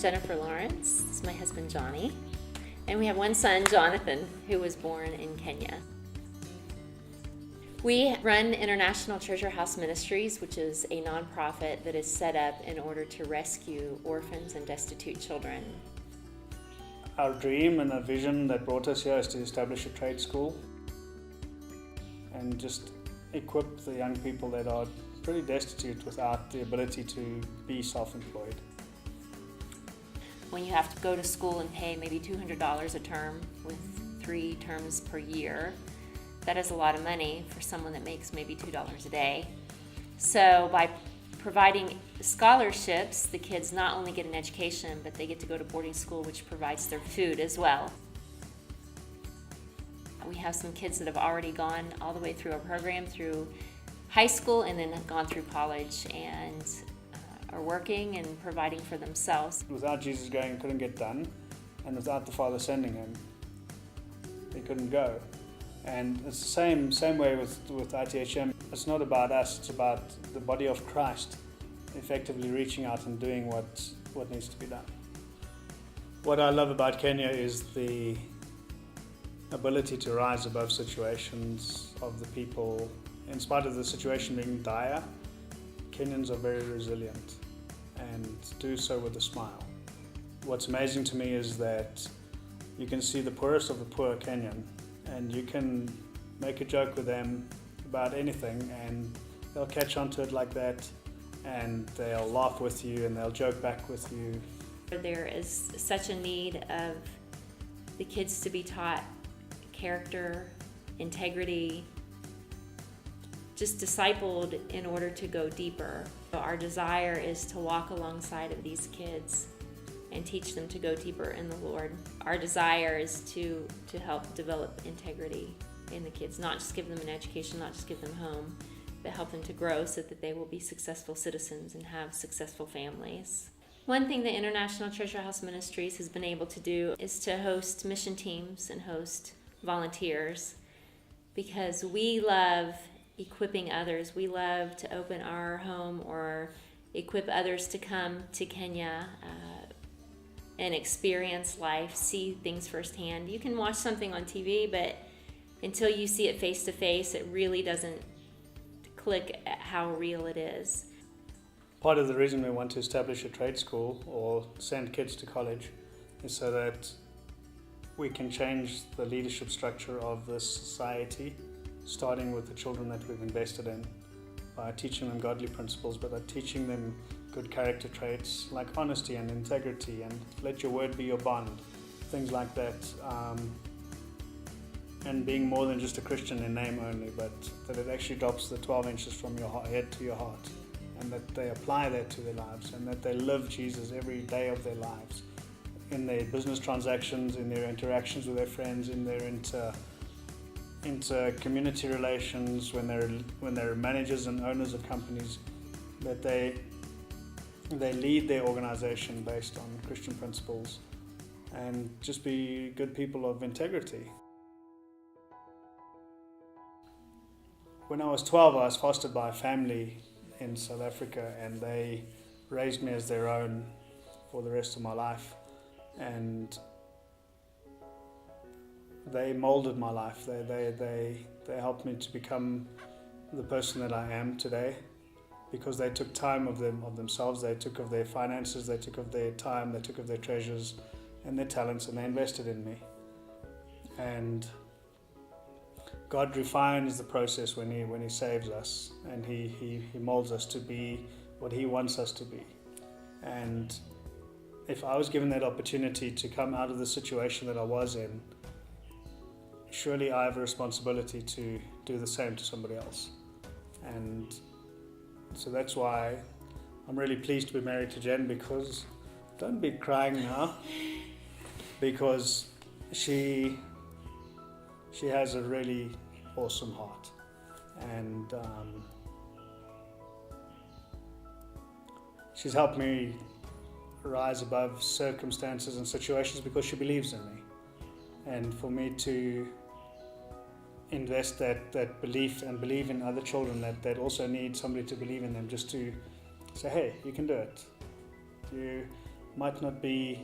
Jennifer Lawrence. This is my husband, Johnny. And we have one son, Jonathan, who was born in Kenya. We run International Treasure House Ministries, which is a nonprofit that is set up in order to rescue orphans and destitute children. Our dream and our vision that brought us here is to establish a trade school and just equip the young people that are pretty destitute without the ability to be self-employed. When you have to go to school and pay maybe $200 a term with 3 terms per year, that is a lot of money for someone that makes maybe $2 a day. So by providing scholarships, the kids not only get an education, but they get to go to boarding school, which provides their food as well. We have some kids that have already gone all the way through our program, through high school, and then have gone through college and are working and providing for themselves. Without Jesus going, it couldn't get done, and without the Father sending him, he couldn't go. And it's the same way with ITHM. It's not about us, it's about the body of Christ effectively reaching out and doing what needs to be done. What I love about Kenya is the ability to rise above situations of the people. In spite of the situation being dire, Kenyans are very resilient and do so with a smile. What's amazing to me is that you can see the poorest of the poor Kenyan, and you can make a joke with them about anything and they'll catch on to it like that, and they'll laugh with you and they'll joke back with you. There is such a need of the kids to be taught character, integrity, just discipled in order to go deeper. Our desire is to walk alongside of these kids and teach them to go deeper in the Lord. Our desire is to help develop integrity in the kids, not just give them an education, not just give them home, but help them to grow so that they will be successful citizens and have successful families. One thing that International Treasure House Ministries has been able to do is to host mission teams and host volunteers, because we love equipping others. We love to open our home or equip others to come to Kenya and experience life, see things firsthand. You can watch something on TV, but until you see it face to face, it really doesn't click at how real it is. Part of the reason we want to establish a trade school or send kids to college is so that we can change the leadership structure of this society, starting with the children that we've invested in, by teaching them godly principles, but by teaching them good character traits like honesty and integrity and let your word be your bond, things like that. And being more than just a Christian in name only, but that it actually drops the 12 inches from your head to your heart, and that they apply that to their lives, and that they live Jesus every day of their lives, in their business transactions, in their interactions with their friends, in their inter-community relations, when they're managers and owners of companies, that they lead their organization based on Christian principles and just be good people of integrity. When I was 12, I was fostered by a family in South Africa, and they raised me as their own for the rest of my life, and they molded my life. They helped me to become the person that I am today, because they took time of themselves, they took of their finances, they took of their time, they took of their treasures and their talents, and they invested in me. And God refines the process when He saves us, and He molds us to be what He wants us to be. And if I was given that opportunity to come out of the situation that I was in, surely I have a responsibility to do the same to somebody else. And so that's why I'm really pleased to be married to Jen, because, don't be crying now, because she has a really awesome heart, and she's helped me rise above circumstances and situations because she believes in me. And for me to invest that belief and believe in other children that also need somebody to believe in them, just to say, hey, you can do it. might not be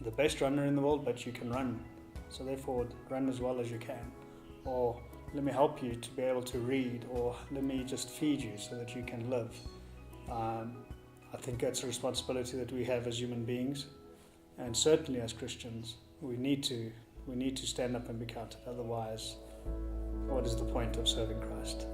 the best runner in the world, but you can run. So therefore, run as well as you can. Or let me help you to be able to read, or let me just feed you so that you can live. I think that's a responsibility that we have as human beings, and certainly as Christians, we need to stand up and be counted. Otherwise, what is the point of serving Christ?